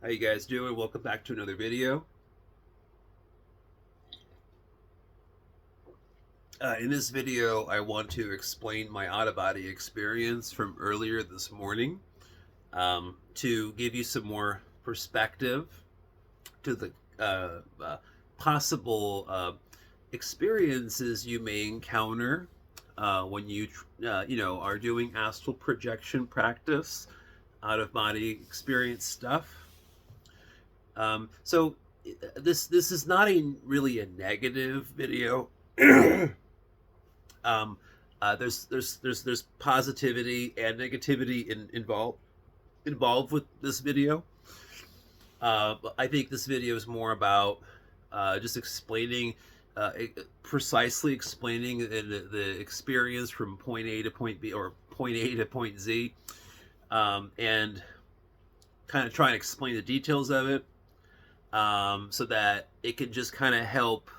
How you guys doing? Welcome back to another video. In this video, I want to explain my out-of-body experience from earlier this morning to give you some more perspective to the possible experiences you may encounter when you are doing astral projection practice, out-of-body experience stuff. So this is not really a negative video. There's positivity and negativity involved with this video. But I think this video is more about just explaining, precisely explaining the experience from point A to point B, or point A to point Z, and kind of try and explain the details of it, so that it can just kind of help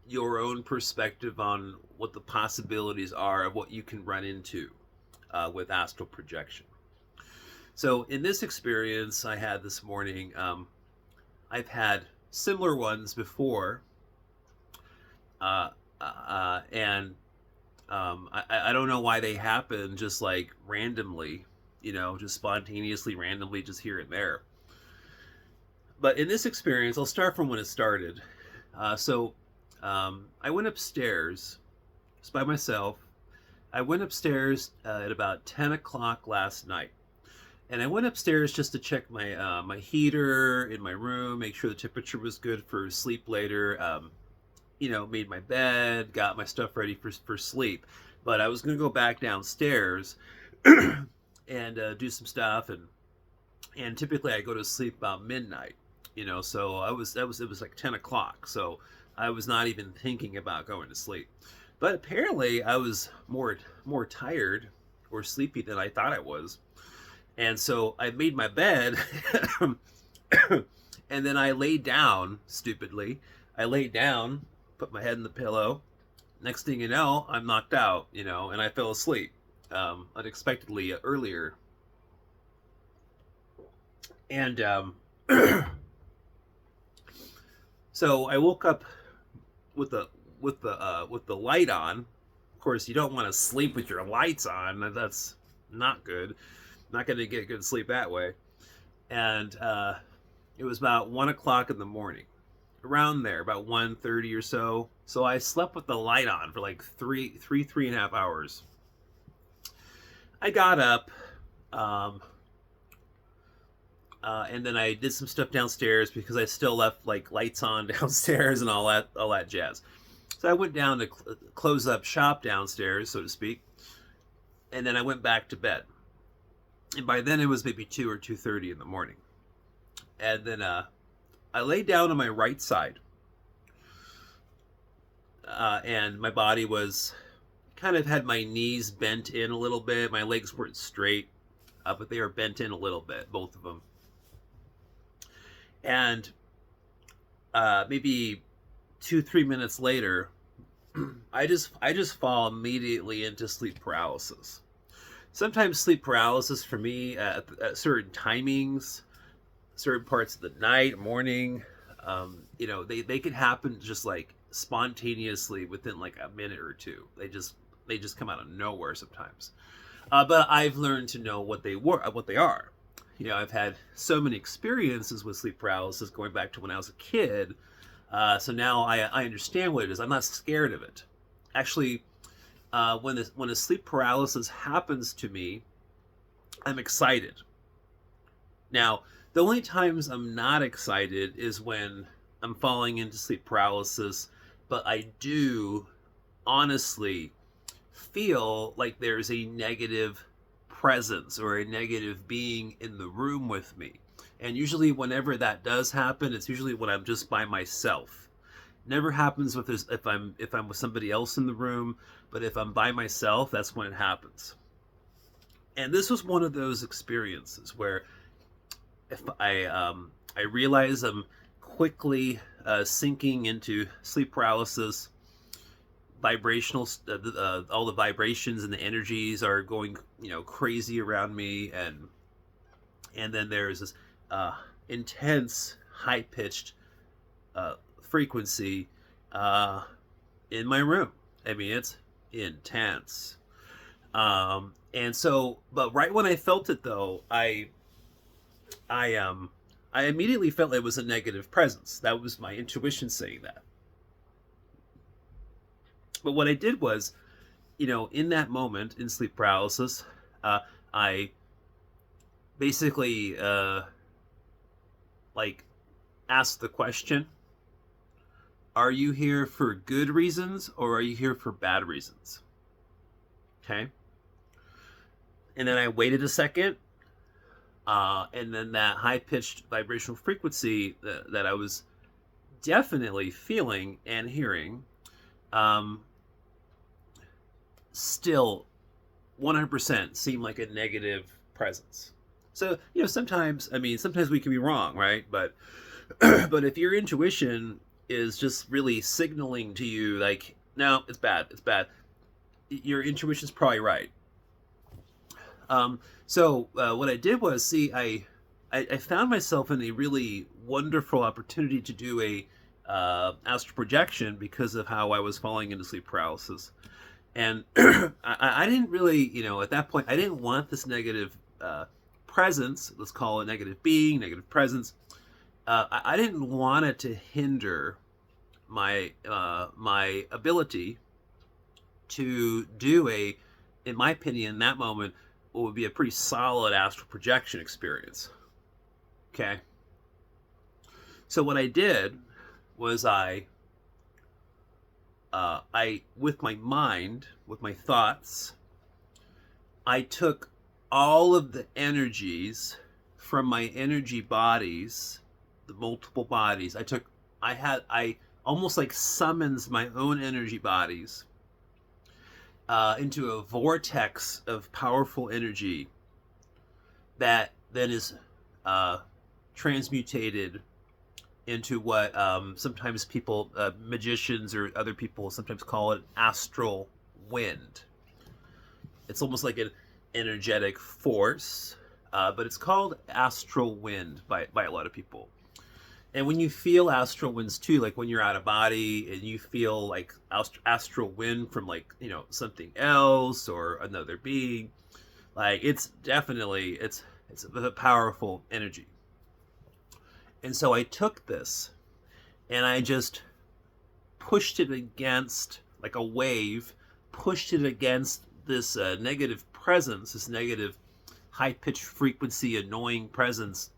your own perspective on what the possibilities are of what you can run into with astral projection. So in this experience I had this morning, I've had similar ones before, and I don't know why they happen just like randomly, just spontaneously, randomly, just here and there. But in this experience, I'll start from when it started. I went upstairs just by myself. I went upstairs at about 10 o'clock last night. And I went upstairs just to check my my heater in my room, make sure the temperature was good for sleep later. Made my bed, got my stuff ready for sleep. But I was going to go back downstairs and do some stuff. And typically I go to sleep about midnight. So it was like 10 o'clock. So I was not even thinking about going to sleep. But apparently I was more tired or sleepy than I thought I was. And so I made my bed and then I laid down stupidly. I laid down, put my head in the pillow. Next thing you know, I'm knocked out, and I fell asleep unexpectedly earlier. And so I woke up with the light on. Of course, you don't want to sleep with your lights on. That's not good. Not going to get good sleep that way. And it was about 1 o'clock in the morning, around there, about 1:30 or so. So I slept with the light on for like three and a half hours. I got up, and then I did some stuff downstairs because I still left like lights on downstairs and all that jazz. So I went down to close up shop downstairs, so to speak, and then I went back to bed. And by then it was maybe 2 or 2:30 in the morning. And then I laid down on my right side, and my body was kind of had my knees bent in a little bit. My legs weren't straight, but they were bent in a little bit, both of them. And maybe 2-3 minutes later, I just fall immediately into sleep paralysis. Sometimes sleep paralysis for me at certain timings, certain parts of the night, morning, they could happen just like spontaneously within like a minute or two. They just come out of nowhere sometimes. But I've learned to know what they are. I've had so many experiences with sleep paralysis going back to when I was a kid. So now I understand what it is. I'm not scared of it. Actually, when a sleep paralysis happens to me, I'm excited. Now, the only times I'm not excited is when I'm falling into sleep paralysis, but I do honestly feel like there's a negative presence or a negative being in the room with me. And usually whenever that does happen, it's usually when I'm just by myself. Never happens if I'm with somebody else in the room, but if I'm by myself, that's when it happens. And this was one of those experiences where if I realize I'm quickly sinking into sleep paralysis, vibrational, all the vibrations and the energies are going, crazy around me, and then there's this intense, high pitched frequency in my room. I mean, it's intense. And so, but right when I felt it, though, I I immediately felt it was a negative presence. That was my intuition saying that. But what I did was, in that moment in sleep paralysis, I basically like asked the question: Are you here for good reasons or are you here for bad reasons? Okay. And then I waited a second, and then that high pitched vibrational frequency that I was definitely feeling and hearing, um, still 100% seemed like a negative presence. So, sometimes, sometimes we can be wrong, right? But, but if your intuition is just really signaling to you, like, no, it's bad, it's bad, your intuition's probably right. So what I did was, see, I found myself in a really wonderful opportunity to do a astral projection because of how I was falling into sleep paralysis. And I didn't really, at that point, I didn't want this negative presence, let's call it negative being, negative presence. I didn't want it to hinder my my ability to do in my opinion, in that moment, what would be a pretty solid astral projection experience. Okay. So what I did was with my mind, with my thoughts, I took all of the energies from my energy bodies, the multiple bodies. I almost like summons my own energy bodies into a vortex of powerful energy that then is transmutated into what sometimes people, magicians or other people, sometimes call it astral wind. It's almost like an energetic force, but it's called astral wind by a lot of people. And when you feel astral winds too, like when you're out of body and you feel like astral wind from like, something else or another being, like it's definitely, it's a powerful energy. And so I took this and I just pushed it against, like a wave, pushed it against this negative presence, this negative high-pitched frequency, annoying presence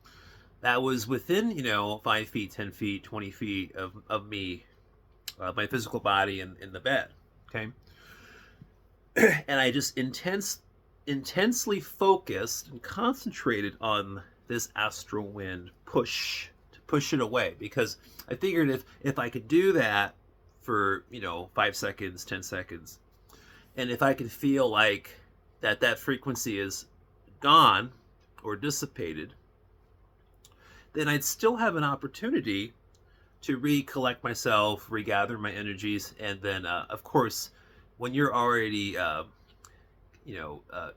that was within, 5 feet, 10 feet, 20 feet of me, my physical body in the bed. Okay. And I just intensely focused and concentrated on this astral wind to push it away, because I figured if I could do that for 5 seconds, 10 seconds, and if I could feel like that frequency is gone or dissipated, then I'd still have an opportunity to recollect myself, regather my energies, and then of course when you're already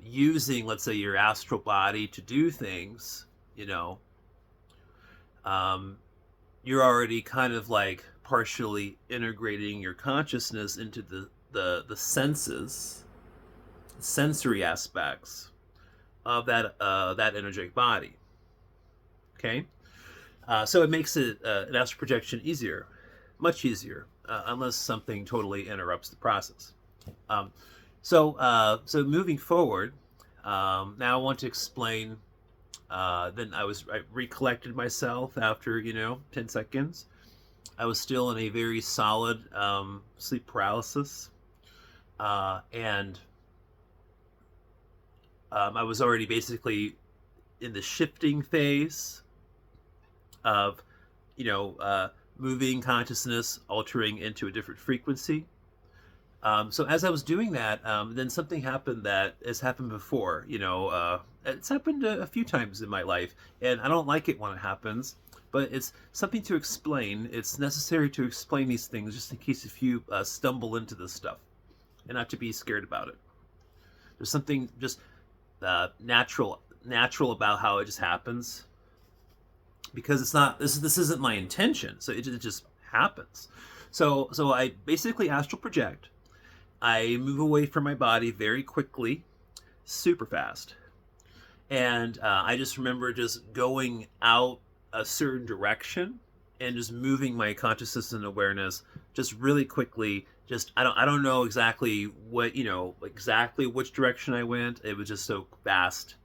using, let's say, your astral body to do things, you're already kind of like partially integrating your consciousness into the senses, sensory aspects of that energetic body. Okay. So it makes it an astral projection easier, much easier, unless something totally interrupts the process. So moving forward, now I want to explain. Then I recollected myself after 10 seconds. I was still in a very solid sleep paralysis, and I was already basically in the shifting phase of moving consciousness, altering into a different frequency. So as I was doing that, then something happened that has happened before. It's happened a few times in my life, and I don't like it when it happens, but it's something to explain. It's necessary to explain these things just in case if you stumble into this stuff, and not to be scared about it. There's something just natural about how it just happens. because it's not this isn't my intention. So it just happens. So I basically astral project. I move away from my body very quickly, super fast, and I just remember just going out a certain direction and just moving my consciousness and awareness just really quickly. Just I don't know exactly what, exactly which direction I went. It was just so fast.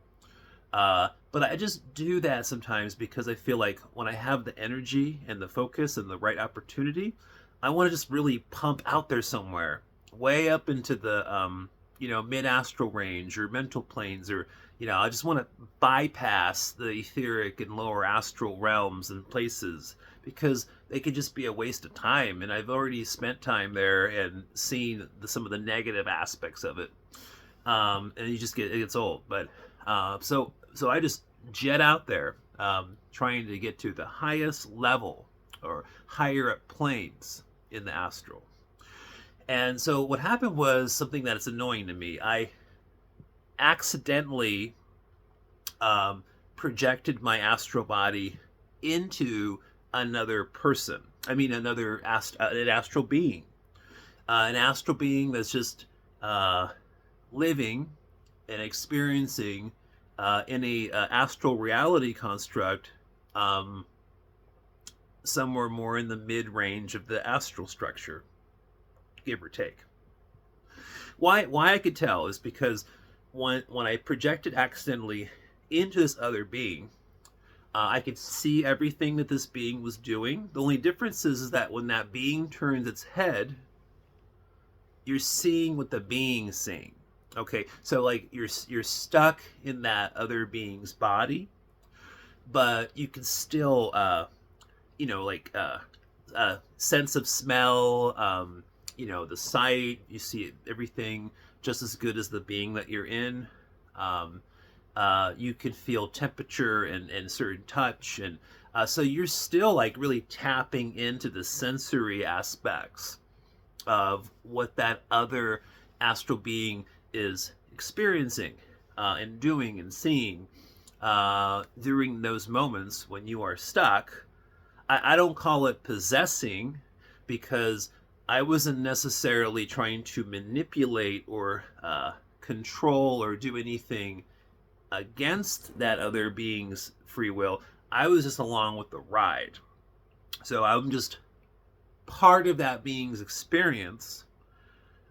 But I just do that sometimes because I feel like when I have the energy and the focus and the right opportunity, I want to just really pump out there somewhere, way up into the mid astral range or mental planes, or I just want to bypass the etheric and lower astral realms and places because they could just be a waste of time, and I've already spent time there and seen some of the negative aspects of it. And you just it gets old. But so I just jet out there, trying to get to the highest level or higher up planes in the astral. And so what happened was something that is annoying to me. I accidentally projected my astral body into another person. I mean, an astral being, an astral being that's just living and experiencing in a astral reality construct, somewhere more in the mid range of the astral structure, give or take. Why I could tell is because when I projected accidentally into this other being, I could see everything that this being was doing. The only difference is that when that being turns its head, you're seeing what the being's seeing. Okay, so like you're stuck in that other being's body, but you can still sense of smell, the sight. You see everything just as good as the being that you're in. You can feel temperature and certain touch, and so you're still like really tapping into the sensory aspects of what that other astral being is experiencing and doing and seeing during those moments when you are stuck. I don't call it possessing because I wasn't necessarily trying to manipulate or control or do anything against that other being's free will. I was just along with the ride. So I'm just part of that being's experience,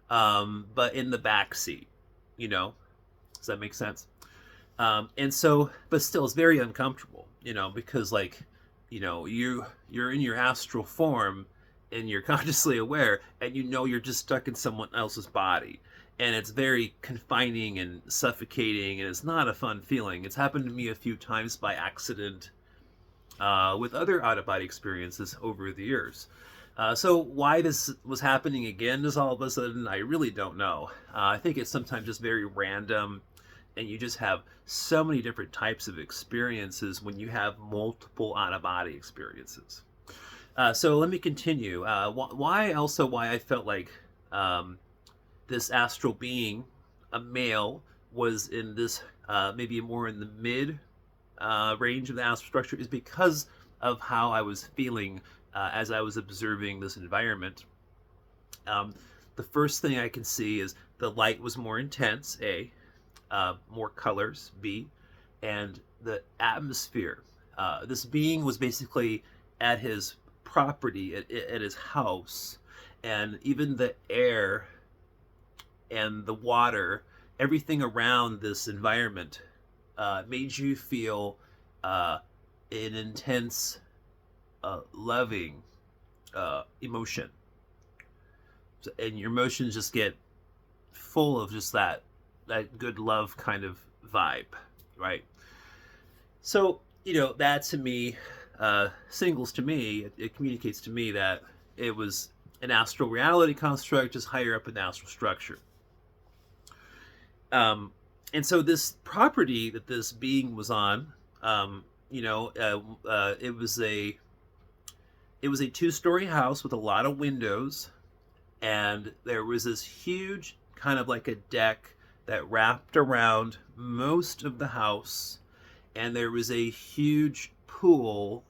but in the back seat, Does that make sense? And so, but still, it's very uncomfortable, because you're in your astral form and you're consciously aware, and you're just stuck in someone else's body, and it's very confining and suffocating, and it's not a fun feeling. It's happened to me a few times by accident with other out of body experiences over the years. So why this was happening again is all of a sudden, I really don't know. I think it's sometimes just very random, and you just have so many different types of experiences when you have multiple out of body experiences. So let me continue. Why I felt like this astral being, a male, was in this maybe more in the mid range of the astral structure is because of how I was feeling as I was observing this environment. The first thing I can see is the light was more intense, A, more colors, B, and the atmosphere. This being was basically at his property, at his house, and even the air and the water, everything around this environment made you feel an intense, loving emotion. And your emotions just get full of just that good love kind of vibe, right? So, that to me, signals to me, it communicates to me that it was an astral reality construct just higher up in the astral structure. And so this property that this being was on, it was a 2-story house with a lot of windows, and there was this huge kind of like a deck that wrapped around most of the house, and there was a huge pool,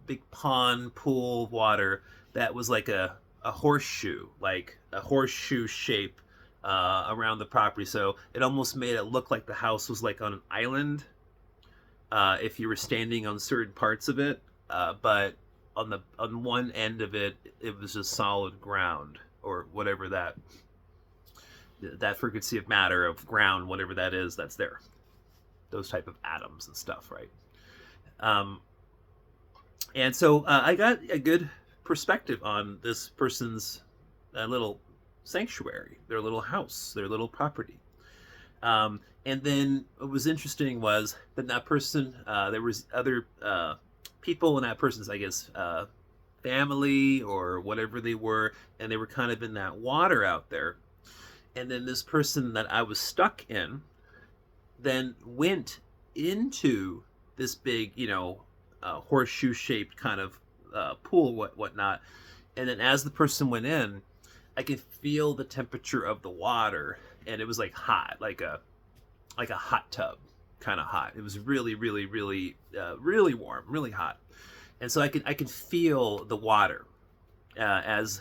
big pond pool of water that was like a horseshoe, like a horseshoe shape around the property. So it almost made it look like the house was like on an island if you were standing on certain parts of it. But on one end of it, it was just solid ground or whatever that frequency of matter of ground, whatever that is, that's there. Those type of atoms and stuff, right? And so I got a good perspective on this person's little sanctuary, their little house, their little property. And then what was interesting was that person, there was other people in that person's, I guess, family or whatever they were, and they were kind of in that water out there. And then this person that I was stuck in then went into this big, horseshoe-shaped kind of pool, whatnot. And then as the person went in, I could feel the temperature of the water, and it was like hot, like a hot tub, kind of hot. It was really, really, really, really warm, really hot. And so I could feel the water as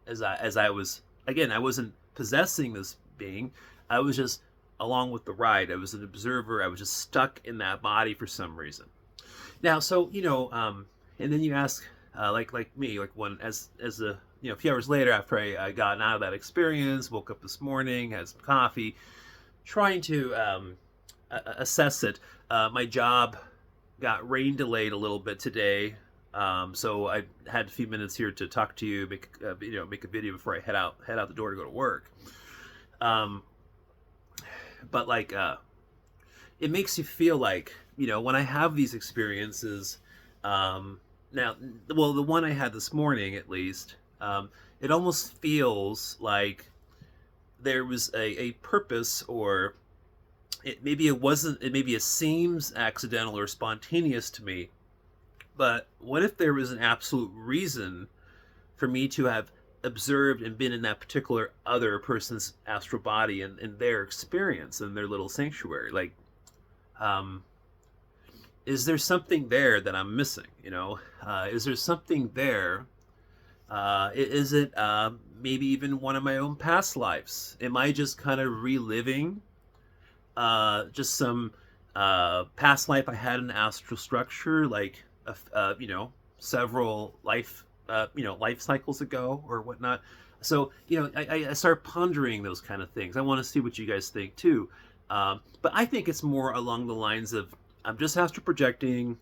I was, again, I wasn't possessing this being. I was just along with the ride. I was an observer. I was just stuck in that body for some reason. Now, so and then you ask, like me, like when as a a few hours later after I gotten out of that experience, woke up this morning, had some coffee, trying to assess it. My job got rain delayed a little bit today, so I had a few minutes here to talk to you, make a video before I head out the door to go to work. But like, it makes you feel like, when I have these experiences, now, well, the one I had this morning, at least, it almost feels like there was a purpose, or maybe it seems accidental or spontaneous to me, but what if there was an absolute reason for me to have observed and been in that particular other person's astral body and their experience and their little sanctuary? Like, is there something there that I'm missing? Is there something there? Is it maybe even one of my own past lives? Am I just kind of reliving just some past life I had in the astral structure, like several life cycles ago or whatnot? So I start pondering those kind of things. I want to see what you guys think too, but I think it's more along the lines of, I'm just astral projecting.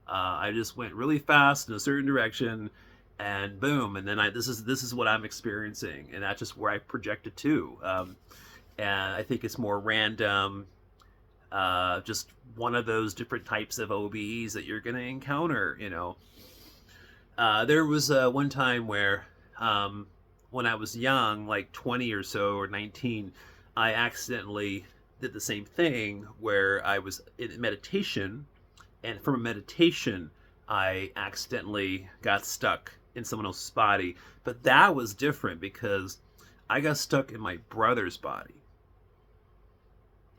I just went really fast in a certain direction, and boom, and then this is what I'm experiencing, and that's just where I projected to. And I think it's more random, just one of those different types of OBEs that you're going to encounter. There was one time where, when I was young, like 20 or so, or 19, I accidentally did the same thing where I was in meditation, and from a meditation, I accidentally got stuck in someone else's body. But that was different because I got stuck in my brother's body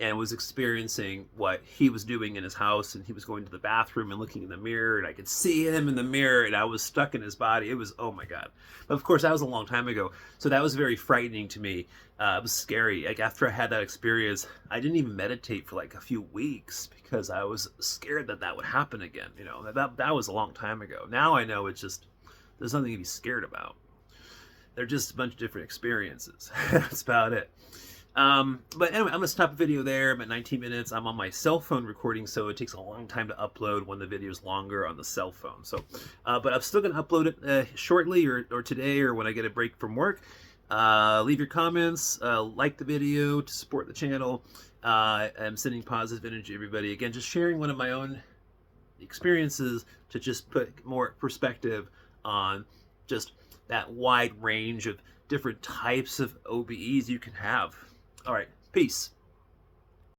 and was experiencing what he was doing in his house, and he was going to the bathroom and looking in the mirror, and I could see him in the mirror, and I was stuck in his body. It was, oh my God. But of course, that was a long time ago, so that was very frightening to me. It was scary. Like, after I had that experience, I didn't even meditate for like a few weeks because I was scared that would happen again. That was a long time ago. Now I know it's just, there's nothing to be scared about. They're just a bunch of different experiences. That's about it. But anyway, I'm going to stop the video there. I'm at 19 minutes. I'm on my cell phone recording, so it takes a long time to upload when the video is longer on the cell phone. So, but I'm still going to upload it shortly or today, or when I get a break from work. Leave your comments, like the video to support the channel. I'm sending positive energy, everybody. Again, just sharing one of my own experiences to just put more perspective on just that wide range of different types of OBEs you can have. All right, peace.